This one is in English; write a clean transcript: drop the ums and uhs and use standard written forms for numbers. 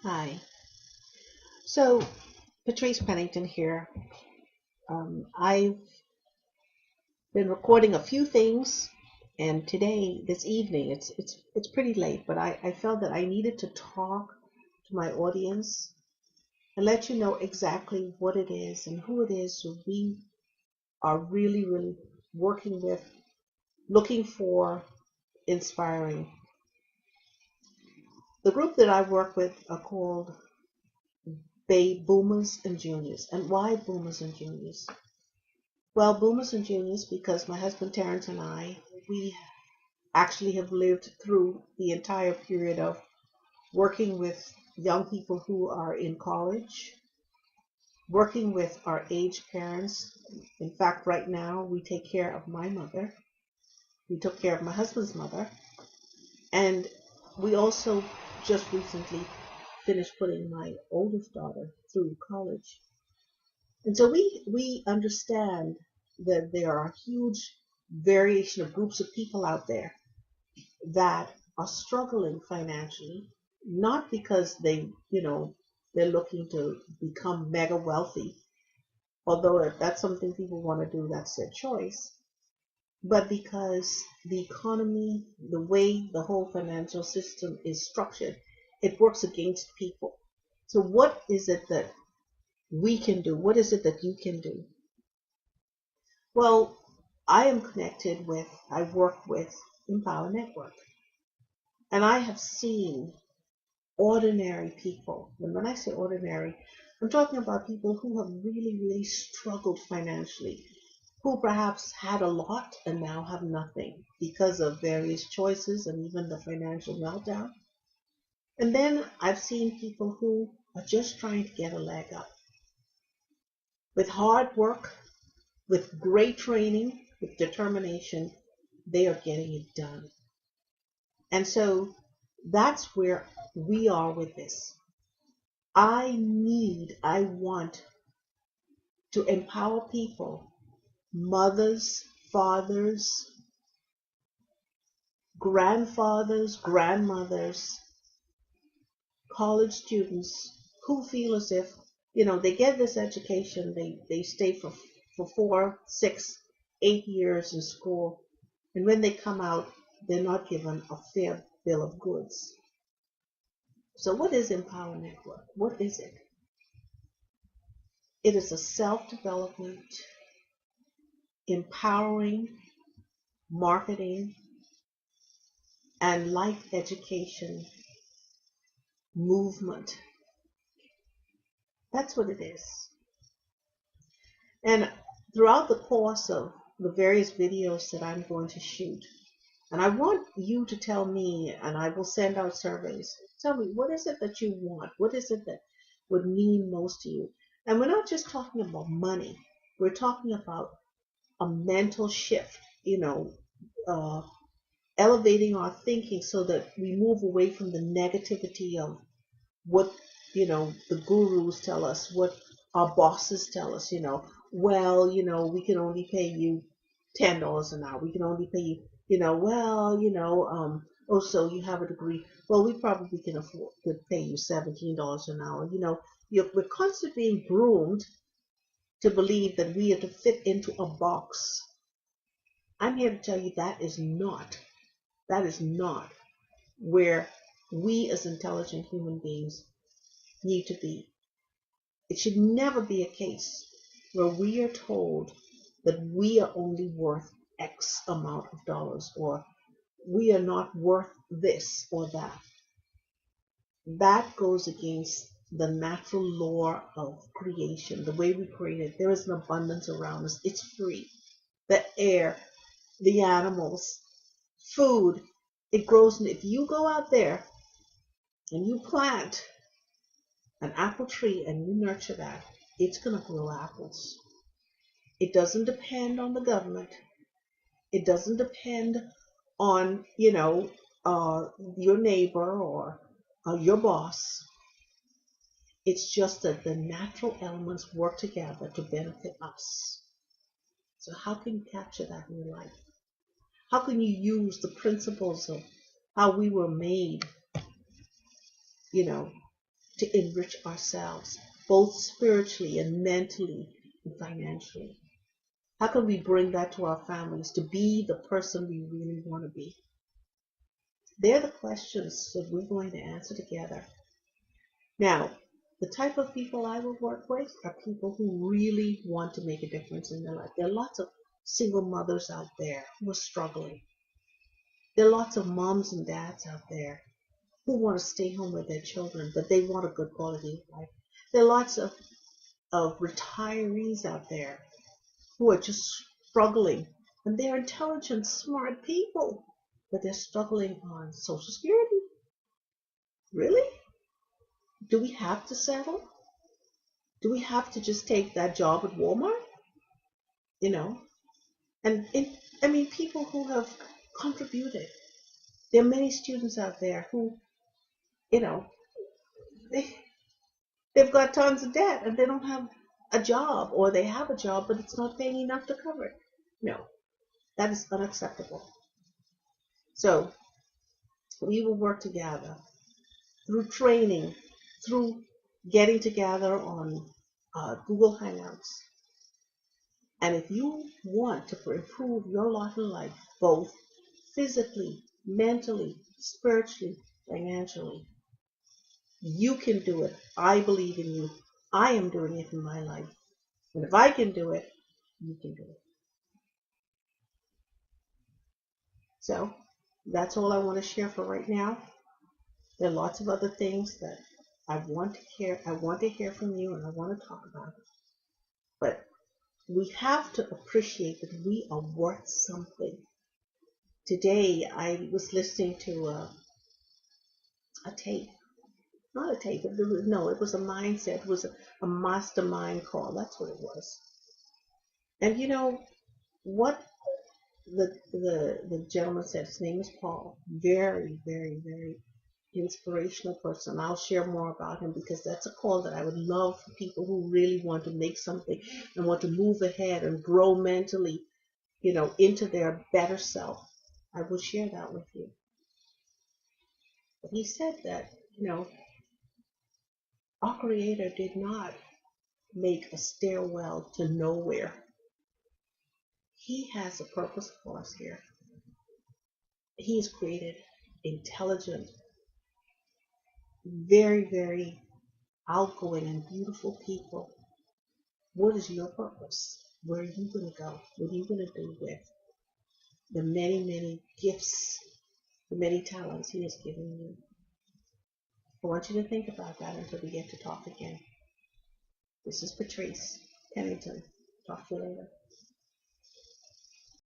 Hi. So, Patrice Pennington here. I've been recording a few things, and today, this evening, it's pretty late, but I felt that I needed to talk to my audience and let you know exactly what it is and who it is who we are really working with, looking for, inspiring. The group that I work with are called Bay Boomers and Juniors. And why Boomers and Juniors? Well, boomers and juniors, because my husband Terrence and we actually have lived through the entire period of working with young people who are in college, working with our aged parents. In fact, right now, we take care of my mother. We took care of my husband's mother. And we also just recently finished putting my oldest daughter through college. And so we understand that there are huge variation of groups of people out there that are struggling financially, not because they're looking to become mega wealthy, although if that's something people want to do, that's their choice, but because the economy, the way the whole financial system is structured, it works against people. So what is it that we can do? What is it that you can do? Well, I work with Empower Network, and I have seen ordinary people. And when I say ordinary, I'm talking about people who have really struggled financially, who perhaps had a lot and now have nothing because of various choices and even the financial meltdown. And then I've seen people who are just trying to get a leg up. With hard work, with great training, with determination, they are getting it done. And so that's where we are with this. I want to empower people, mothers, fathers, grandfathers, grandmothers, college students who feel as if, they get this education, they stay for 4, 6, 8 years in school, and when they come out, they're not given a fair bill of goods. So what is Empower Network? What is it? It is a self-development, empowering, marketing, and life education movement. That's what it is. And throughout the course of the various videos that I'm going to shoot, and I want you to tell me, and I will send out surveys. Tell me, what is it that you want? What is it that would mean most to you? And we're not just talking about money. We're talking about a mental shift, uh, elevating our thinking so that we move away from the negativity of what the gurus tell us, what our bosses tell us. Well, we can only pay you $10 an hour. We can only pay you, well, oh, so you have a degree. Well, we probably can afford to pay you $17 an hour. We're constantly being groomed to believe that we are to fit into a box. I'm here to tell you that is not where we as intelligent human beings need to be. It should never be a case where we are told that we are only worth X amount of dollars, or we are not worth this or that. That goes against the natural law of creation, the way we created. There is an abundance around us. It's free. The air, the animals, food, it grows. If you go out there and you plant an apple tree and you nurture that, it's going to grow apples. It doesn't depend on the government. It doesn't depend on, your neighbor or your boss. It's just that the natural elements work together to benefit us. So how can you capture that in your life? How can you use the principles of how we were made, you know, to enrich ourselves, both spiritually and mentally and financially? How can we bring that to our families to be the person we really want to be? They're the questions that we're going to answer together. Now, the type of people I will work with are people who really want to make a difference in their life. There are lots of single mothers out there who are struggling. There are lots of moms and dads out there who want to stay home with their children, but they want a good quality of life. There are lots of retirees out there who are just struggling, and they're intelligent, smart people, but they're struggling on Social Security. Really? Do we have to settle? Do we have to just take that job at Walmart? You know? I mean, people who have contributed. There are many students out there who, you know, they, they've got tons of debt and they don't have a job, or they have a job, but it's not paying enough to cover it. No, that is unacceptable. So we will work together through training, through getting together on Google Hangouts. And if you want to improve your lot in life, both physically, mentally, spiritually, financially, you can do it. I believe in you. I am doing it in my life. And if I can do it, you can do it. So that's all I want to share for right now. There are lots of other things that I want to hear from you, and I want to talk about. But we have to appreciate that we are worth something. Today I was listening to a tape. Not a tape, it was a mindset. It was a mastermind call. That's what it was. And you know what the gentleman said? His name is Paul. Very, very, very inspirational person. I'll share more about him because that's a call that I would love for people who really want to make something and want to move ahead and grow mentally, into their better self. I will share that with you. But he said that, our Creator did not make a stairwell to nowhere. He has a purpose for us here. He has created intelligent, very, very outgoing and beautiful people. What is your purpose? Where are you going to go? What are you going to do with the many, many gifts, the many talents He has given you? I want you to think about that until we get to talk again. This is Patrice Pennington. Talk to you later.